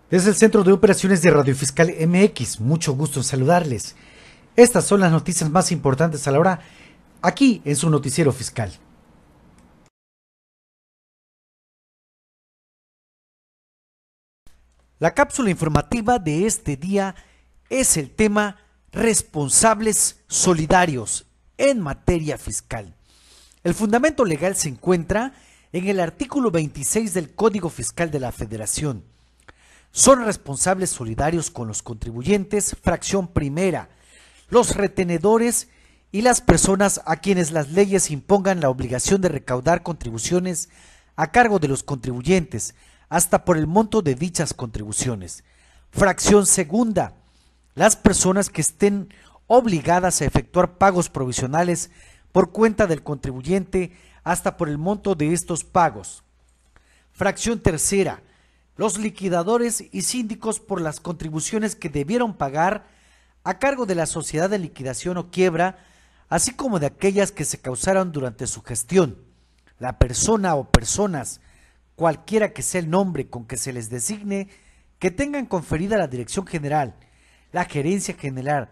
Desde el Centro de Operaciones de Radio Fiscal MX, mucho gusto en saludarles. Estas son las noticias más importantes a la hora, aquí en su noticiero fiscal. La cápsula informativa de este día es el tema responsables solidarios en materia fiscal. El fundamento legal se encuentra en el artículo 26 del Código Fiscal de la Federación. Son responsables solidarios con los contribuyentes, fracción primera, los retenedores y las personas a quienes las leyes impongan la obligación de recaudar contribuciones a cargo de los contribuyentes, hasta por el monto de dichas contribuciones. Fracción segunda, las personas que estén obligadas a efectuar pagos provisionales por cuenta del contribuyente hasta por el monto de estos pagos. Fracción tercera, los liquidadores y síndicos por las contribuciones que debieron pagar a cargo de la sociedad de liquidación o quiebra, así como de aquellas que se causaron durante su gestión. La persona o personas, cualquiera que sea el nombre con que se les designe, que tengan conferida la Dirección General, la Gerencia General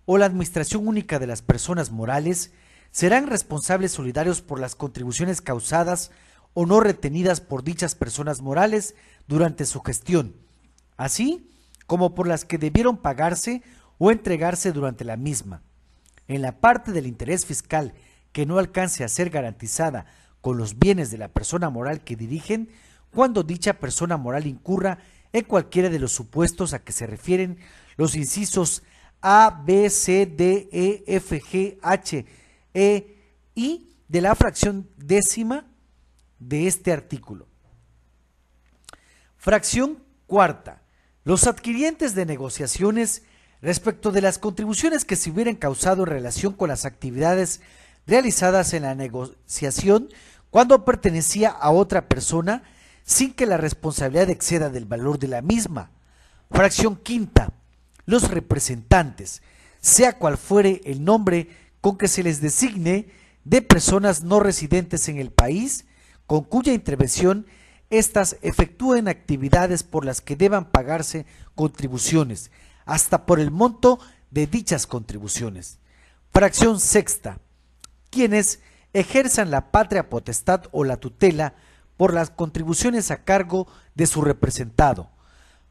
o la Administración Única de las Personas Morales, serán responsables solidarios por las contribuciones causadas o no retenidas por dichas personas morales durante su gestión, así como por las que debieron pagarse o entregarse durante la misma. En la parte del interés fiscal que no alcance a ser garantizada con los bienes de la persona moral que dirigen, cuando dicha persona moral incurra en cualquiera de los supuestos a que se refieren los incisos A, B, C, D, E, F, G, H, E, I de la fracción décima de este artículo. Fracción cuarta. Los adquirientes de negociaciones respecto de las contribuciones que se hubieran causado en relación con las actividades realizadas en la negociación cuando pertenecía a otra persona sin que la responsabilidad exceda del valor de la misma. Fracción quinta. Los representantes, sea cual fuere el nombre con que se les designe, de personas no residentes en el país, con cuya intervención éstas efectúen actividades por las que deban pagarse contribuciones, hasta por el monto de dichas contribuciones. Fracción sexta. Quienes ejerzan la patria potestad o la tutela por las contribuciones a cargo de su representado.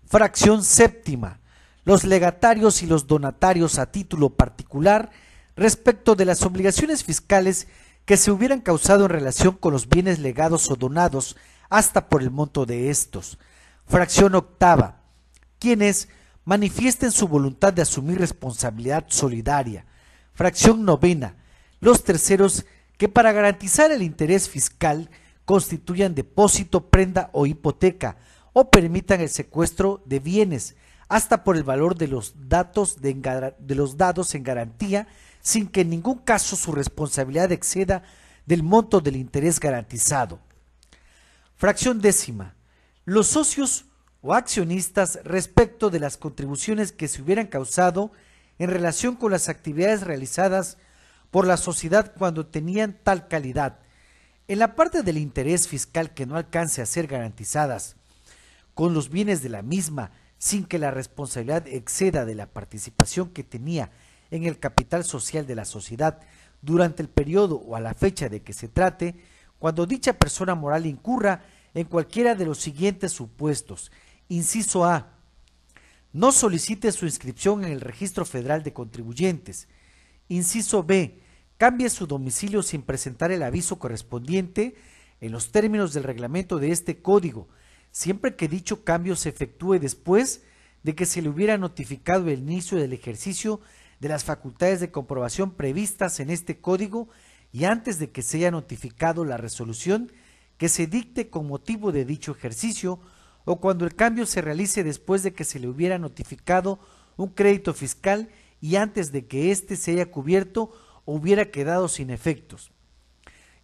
Fracción séptima. Los legatarios y los donatarios a título particular respecto de las obligaciones fiscales que se hubieran causado en relación con los bienes legados o donados hasta por el monto de estos. Fracción octava. Quienes manifiesten su voluntad de asumir responsabilidad solidaria. Fracción novena. Los terceros que para garantizar el interés fiscal constituyan depósito, prenda o hipoteca o permitan el secuestro de bienes hasta por el valor de los datos dados en garantía, sin que en ningún caso su responsabilidad exceda del monto del interés garantizado. Fracción décima. Los socios o accionistas respecto de las contribuciones que se hubieran causado en relación con las actividades realizadas por la sociedad cuando tenían tal calidad. En la parte del interés fiscal que no alcance a ser garantizadas con los bienes de la misma, sin que la responsabilidad exceda de la participación que tenía en el capital social de la sociedad durante el periodo o a la fecha de que se trate, cuando dicha persona moral incurra en cualquiera de los siguientes supuestos. Inciso A. No solicite su inscripción en el Registro Federal de Contribuyentes. Inciso B. Cambie su domicilio sin presentar el aviso correspondiente en los términos del reglamento de este código, siempre que dicho cambio se efectúe después de que se le hubiera notificado el inicio del ejercicio de las facultades de comprobación previstas en este código y antes de que se haya notificado la resolución que se dicte con motivo de dicho ejercicio, o cuando el cambio se realice después de que se le hubiera notificado un crédito fiscal y antes de que éste se haya cubierto o hubiera quedado sin efectos.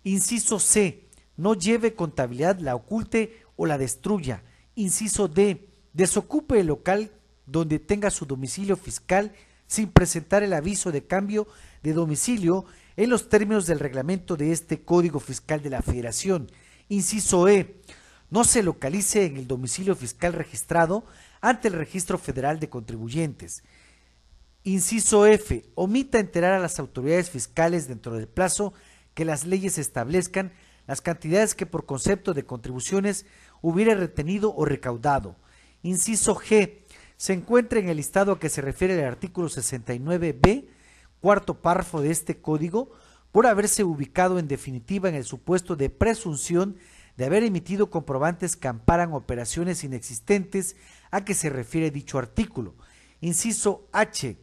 Inciso C. No lleve contabilidad, la oculte o la destruya. Inciso D. Desocupe el local donde tenga su domicilio fiscal sin presentar el aviso de cambio de domicilio en los términos del reglamento de este Código Fiscal de la Federación. Inciso E. no se localice en el domicilio fiscal registrado ante el Registro Federal de Contribuyentes. Inciso F. Omita enterar a las autoridades fiscales dentro del plazo que las leyes establezcan las cantidades que por concepto de contribuciones hubiera retenido o recaudado. Inciso G. Se encuentra en el listado a que se refiere el artículo 69b, cuarto párrafo de este código, por haberse ubicado en definitiva en el supuesto de presunción de haber emitido comprobantes que amparan operaciones inexistentes a que se refiere dicho artículo. Inciso H.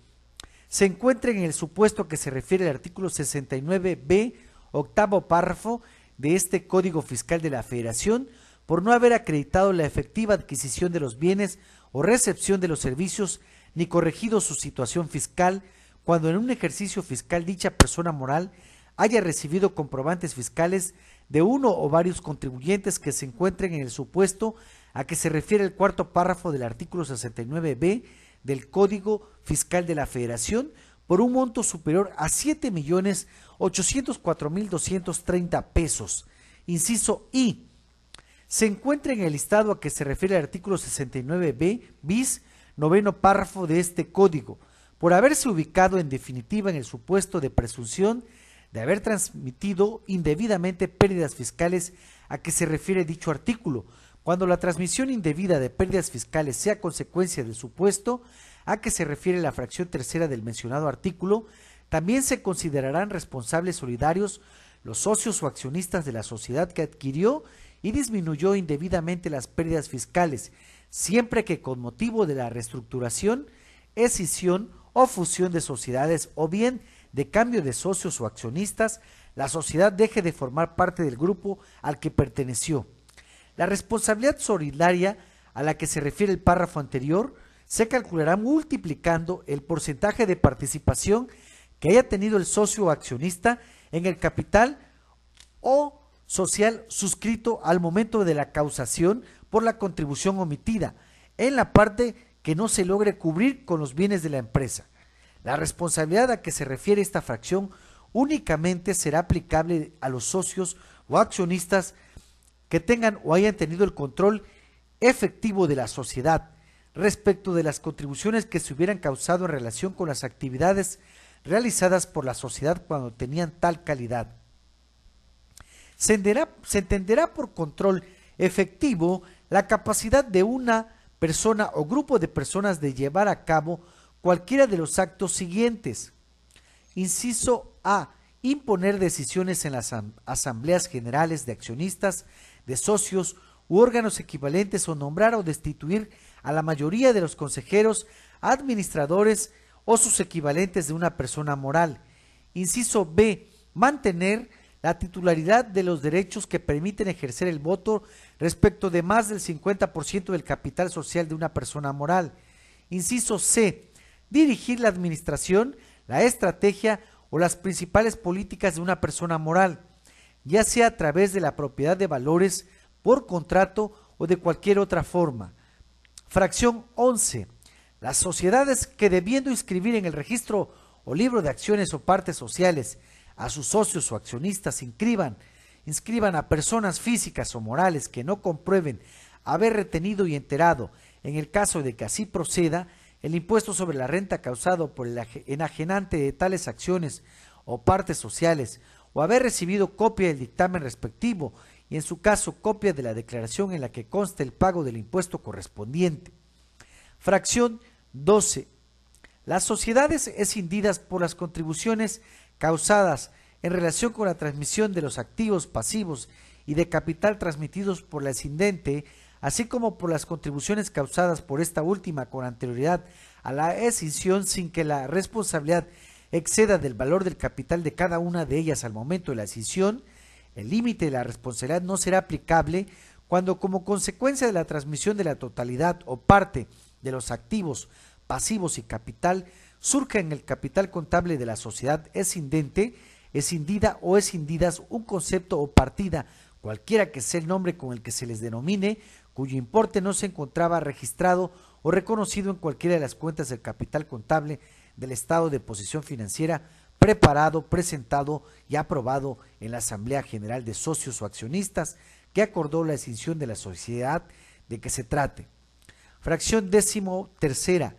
Se encuentra en el supuesto a que se refiere el artículo 69b, octavo párrafo de este Código Fiscal de la Federación, por no haber acreditado la efectiva adquisición de los bienes o recepción de los servicios, ni corregido su situación fiscal, cuando en un ejercicio fiscal dicha persona moral haya recibido comprobantes fiscales de uno o varios contribuyentes que se encuentren en el supuesto a que se refiere el cuarto párrafo del artículo 69b del Código Fiscal de la Federación, por un monto superior a 7.804.230 pesos. Inciso I. Se encuentra en el listado a que se refiere el artículo 69b bis, noveno párrafo de este código, por haberse ubicado en definitiva en el supuesto de presunción de haber transmitido indebidamente pérdidas fiscales a que se refiere dicho artículo, cuando la transmisión indebida de pérdidas fiscales sea consecuencia del supuesto a que se refiere la fracción tercera del mencionado artículo, también se considerarán responsables solidarios los socios o accionistas de la sociedad que adquirió y disminuyó indebidamente las pérdidas fiscales, siempre que con motivo de la reestructuración, escisión o fusión de sociedades o bien de cambio de socios o accionistas, la sociedad deje de formar parte del grupo al que perteneció. La responsabilidad solidaria a la que se refiere el párrafo anterior se calculará multiplicando el porcentaje de participación que haya tenido el socio o accionista en el capital o social suscrito al momento de la causación por la contribución omitida, en la parte que no se logre cubrir con los bienes de la empresa. La responsabilidad a que se refiere esta fracción únicamente será aplicable a los socios o accionistas que tengan o hayan tenido el control efectivo de la sociedad respecto de las contribuciones que se hubieran causado en relación con las actividades realizadas por la sociedad cuando tenían tal calidad. Se entenderá por control efectivo la capacidad de una persona o grupo de personas de llevar a cabo cualquiera de los actos siguientes. Inciso A. Imponer decisiones en las asambleas generales de accionistas, de socios u órganos equivalentes, o nombrar o destituir a la mayoría de los consejeros, administradores o sus equivalentes de una persona moral. Inciso B. Mantener la titularidad de los derechos que permiten ejercer el voto respecto de más del 50% del capital social de una persona moral. Inciso C. Dirigir la administración, la estrategia o las principales políticas de una persona moral, ya sea a través de la propiedad de valores, por contrato o de cualquier otra forma. Fracción 11. Las sociedades que, debiendo inscribir en el registro o libro de acciones o partes sociales a sus socios o accionistas, inscriban a personas físicas o morales que no comprueben haber retenido y enterado, en el caso de que así proceda, el impuesto sobre la renta causado por el enajenante de tales acciones o partes sociales, o haber recibido copia del dictamen respectivo y, en su caso, copia de la declaración en la que consta el pago del impuesto correspondiente. Fracción 12. Las sociedades escindidas por las contribuciones causadas en relación con la transmisión de los activos, pasivos y de capital transmitidos por la escindente, así como por las contribuciones causadas por esta última con anterioridad a la escisión sin que la responsabilidad exceda del valor del capital de cada una de ellas al momento de la escisión, el límite de la responsabilidad no será aplicable cuando, como consecuencia de la transmisión de la totalidad o parte de los activos, pasivos y capital, surja en el capital contable de la sociedad escindente, escindida o escindidas un concepto o partida, cualquiera que sea el nombre con el que se les denomine, cuyo importe no se encontraba registrado o reconocido en cualquiera de las cuentas del capital contable del estado de posición financiera preparado, presentado y aprobado en la Asamblea General de Socios o Accionistas, que acordó la extinción de la sociedad de que se trate. Fracción 13ª.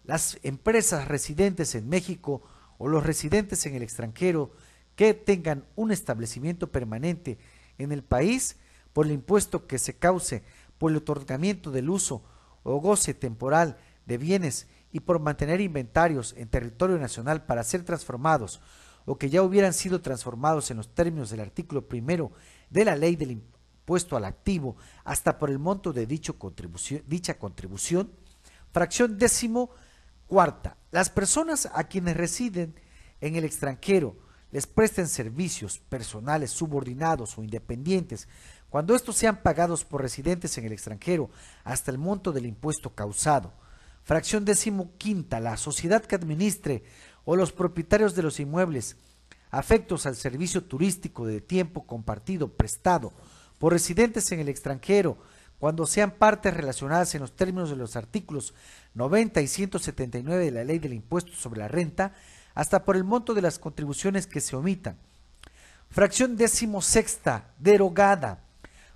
Las empresas residentes en México o los residentes en el extranjero que tengan un establecimiento permanente en el país por el impuesto que se cause por el otorgamiento del uso o goce temporal de bienes y por mantener inventarios en territorio nacional para ser transformados o que ya hubieran sido transformados en los términos del artículo 1 de la ley del impuesto al activo hasta por el monto de dicha contribución. Fracción 14ª. Las personas a quienes residen en el extranjero les presten servicios personales subordinados o independientes cuando estos sean pagados por residentes en el extranjero hasta el monto del impuesto causado. Fracción 15ª. La sociedad que administre o los propietarios de los inmuebles afectos al servicio turístico de tiempo compartido prestado por residentes en el extranjero cuando sean partes relacionadas en los términos de los artículos 90 y 179 de la ley del impuesto sobre la renta hasta por el monto de las contribuciones que se omitan. Fracción 16ª. Derogada.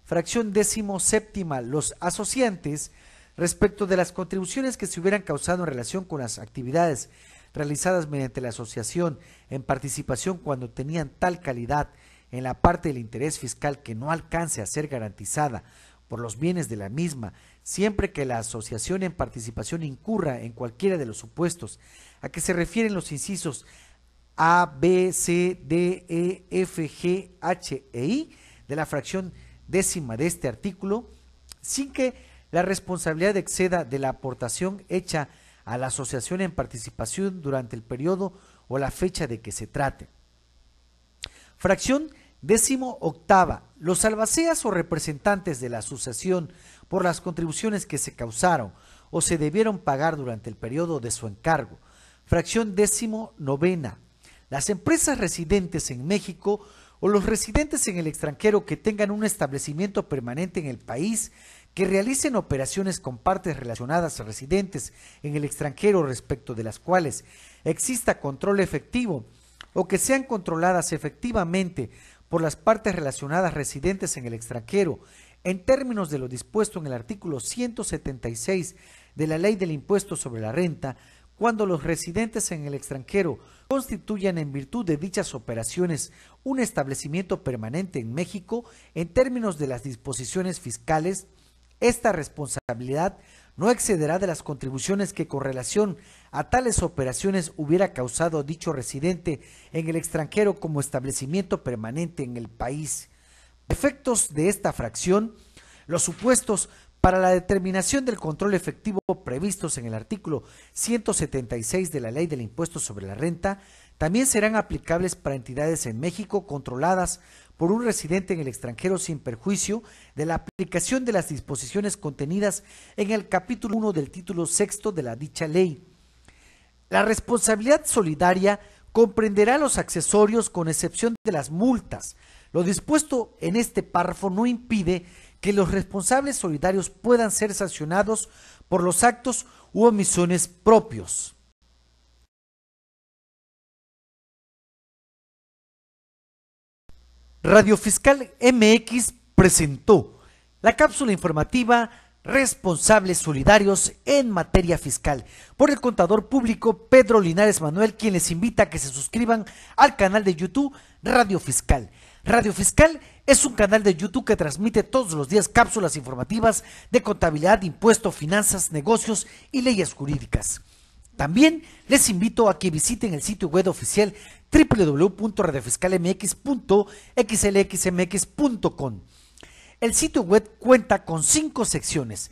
Fracción 17ª. Los asociantes, respecto de las contribuciones que se hubieran causado en relación con las actividades realizadas mediante la asociación en participación cuando tenían tal calidad en la parte del interés fiscal que no alcance a ser garantizada por los bienes de la misma, siempre que la asociación en participación incurra en cualquiera de los supuestos a que se refieren los incisos A, B, C, D, E, F, G, H e I de la fracción 10ª de este artículo, sin que la responsabilidad exceda de la aportación hecha a la asociación en participación durante el periodo o la fecha de que se trate. Fracción 18ª. Los albaceas o representantes de la asociación por las contribuciones que se causaron o se debieron pagar durante el periodo de su encargo. Fracción 19ª. Las empresas residentes en México o los residentes en el extranjero que tengan un establecimiento permanente en el país, que realicen operaciones con partes relacionadas a residentes en el extranjero respecto de las cuales exista control efectivo o que sean controladas efectivamente por las partes relacionadas residentes en el extranjero en términos de lo dispuesto en el artículo 176 de la ley del impuesto sobre la renta, cuando los residentes en el extranjero constituyan en virtud de dichas operaciones un establecimiento permanente en México en términos de las disposiciones fiscales. Esta responsabilidad no excederá de las contribuciones que con relación a tales operaciones hubiera causado dicho residente en el extranjero como establecimiento permanente en el país. Efectos de esta fracción, los supuestos para la determinación del control efectivo previstos en el artículo 176 de la ley del impuesto sobre la renta también serán aplicables para entidades en México controladas por un residente en el extranjero sin perjuicio de la aplicación de las disposiciones contenidas en el capítulo 1 del título 6 de la dicha ley. La responsabilidad solidaria comprenderá los accesorios con excepción de las multas. Lo dispuesto en este párrafo no impide que los responsables solidarios puedan ser sancionados por los actos u omisiones propios. Radio Fiscal MX presentó la cápsula informativa Responsables Solidarios en materia fiscal por el contador público Pedro Linares Manuel, quien les invita a que se suscriban al canal de YouTube Radio Fiscal. Radio Fiscal es un canal de YouTube que transmite todos los días cápsulas informativas de contabilidad, impuestos, finanzas, negocios y leyes jurídicas. También les invito a que visiten el sitio web oficial www.radiofiscalmx.xlxmx.com. El sitio web cuenta con 5 secciones: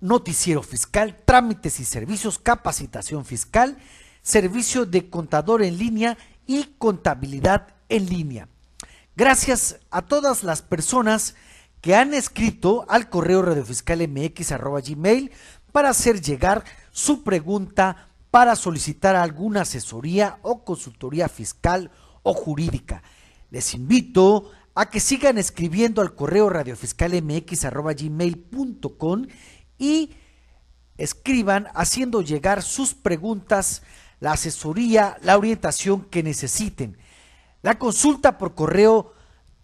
noticiero fiscal, trámites y servicios, capacitación fiscal, servicio de contador en línea y contabilidad en línea. Gracias a todas las personas que han escrito al correo radiofiscalmx@gmail para hacer llegar su pregunta para solicitar alguna asesoría o consultoría fiscal o jurídica. Les invito a que sigan escribiendo al correo radiofiscalmx@gmail.com y escriban haciendo llegar sus preguntas, la asesoría, la orientación que necesiten. La consulta por correo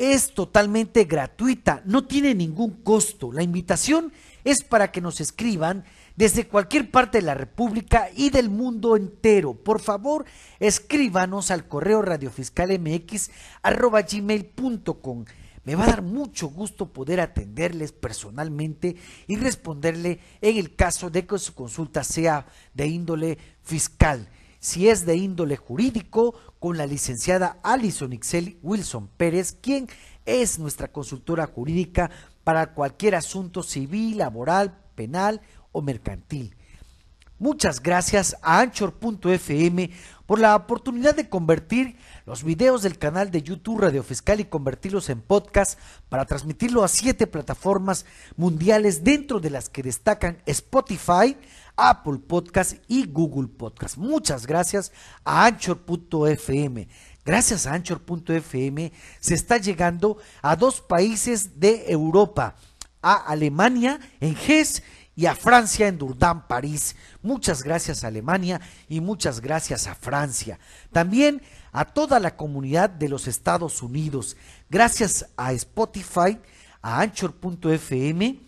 Es totalmente gratuita, no tiene ningún costo. La invitación es para que nos escriban desde cualquier parte de la República y del mundo entero. Por favor, escríbanos al correo radiofiscalmx@gmail.com. Me va a dar mucho gusto poder atenderles personalmente y responderle en el caso de que su consulta sea de índole fiscal. Si es de índole jurídico, con la licenciada Alison Ixel Wilson Pérez, quien es nuestra consultora jurídica para cualquier asunto civil, laboral, penal o mercantil. Muchas gracias a Anchor.fm por la oportunidad de convertir los videos del canal de YouTube Radio Fiscal y convertirlos en podcast para transmitirlo a 7 plataformas mundiales, dentro de las que destacan Spotify, Apple Podcast y Google Podcast. Muchas gracias a Anchor.fm. Gracias a Anchor.fm se está llegando a 2 países de Europa, a Alemania en Hesse y a Francia en Dourdan, París. Muchas gracias a Alemania y muchas gracias a Francia. También a toda la comunidad de los Estados Unidos. Gracias a Spotify, a Anchor.fm,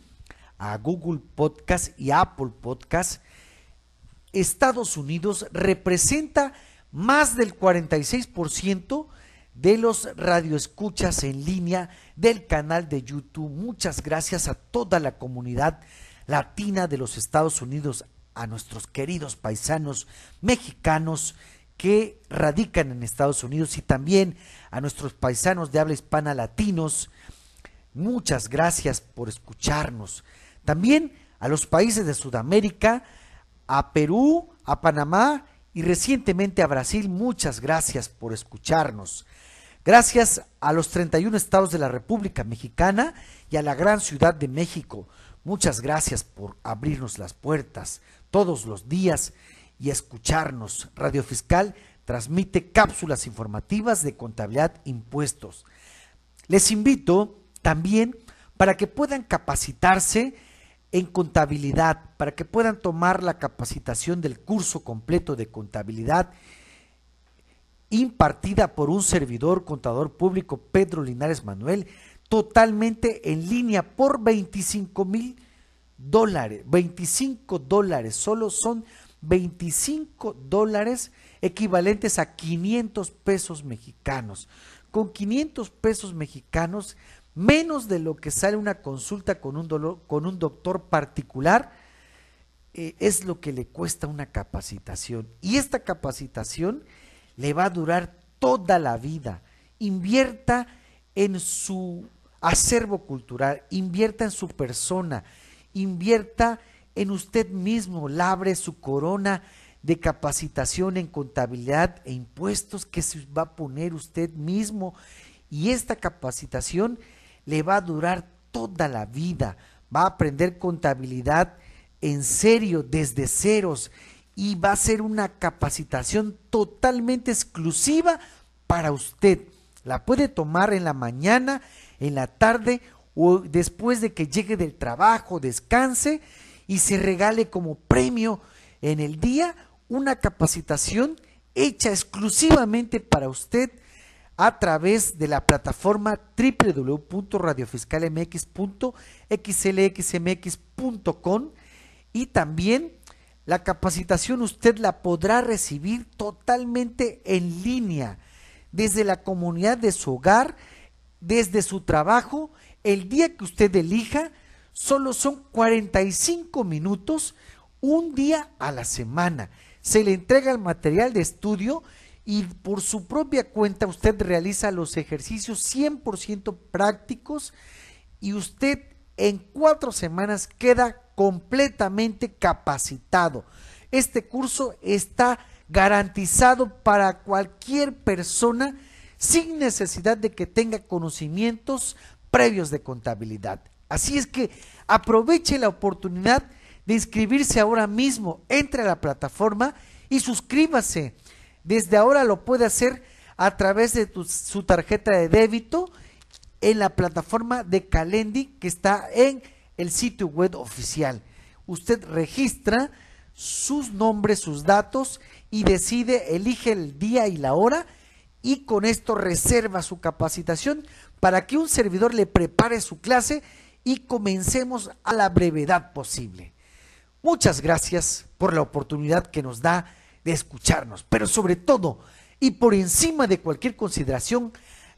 a Google Podcast y a Apple Podcast. Estados Unidos representa más del 46% de los radioescuchas en línea del canal de YouTube. Muchas gracias a toda la comunidad latina de los Estados Unidos, a nuestros queridos paisanos mexicanos que radican en Estados Unidos y también a nuestros paisanos de habla hispana latinos. Muchas gracias por escucharnos. También a los países de Sudamérica, a Perú, a Panamá y recientemente a Brasil. Muchas gracias por escucharnos. Gracias a los 31 estados de la República Mexicana y a la gran Ciudad de México. Muchas gracias por abrirnos las puertas todos los días y escucharnos. Radio Fiscal transmite cápsulas informativas de contabilidad e impuestos. Les invito también para que puedan capacitarse en contabilidad, para que puedan tomar la capacitación del curso completo de contabilidad impartida por un servidor contador público, Pedro Linares Manuel, totalmente en línea por $25,000. $25, solo son $25 equivalentes a 500 pesos mexicanos. Con 500 pesos mexicanos, menos de lo que sale una consulta con un doctor particular, es lo que le cuesta una capacitación. Y esta capacitación le va a durar toda la vida. Invierta en su acervo cultural, invierta en su persona, invierta en usted mismo, labre su corona de capacitación en contabilidad e impuestos que se va a poner usted mismo, y esta capacitación le va a durar toda la vida. Va a aprender contabilidad en serio, desde ceros, y va a ser una capacitación totalmente exclusiva para usted. La puede tomar en la mañana, en la tarde o después de que llegue del trabajo, descanse y se regale como premio en el día una capacitación hecha exclusivamente para usted a través de la plataforma www.radiofiscalmx.xlxmx.com, y también la capacitación usted la podrá recibir totalmente en línea, desde la comunidad de su hogar, desde su trabajo, el día que usted elija. Solo son 45 minutos, un día a la semana. Se le entrega el material de estudio y por su propia cuenta usted realiza los ejercicios 100% prácticos, y usted en 4 semanas queda completamente capacitado. Este curso está garantizado para cualquier persona sin necesidad de que tenga conocimientos previos de contabilidad. Así es que aproveche la oportunidad de inscribirse ahora mismo. Entre a la plataforma y suscríbase. Desde ahora lo puede hacer a través de su tarjeta de débito en la plataforma de Calendi, que está en el sitio web oficial. Usted registra sus nombres, sus datos y decide, elige el día y la hora, y con esto reserva su capacitación para que un servidor le prepare su clase y comencemos a la brevedad posible. Muchas gracias por la oportunidad que nos da de escucharnos, pero sobre todo y por encima de cualquier consideración,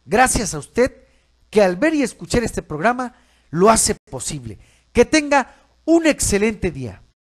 gracias a usted que al ver y escuchar este programa lo hace posible. Que tenga un excelente día.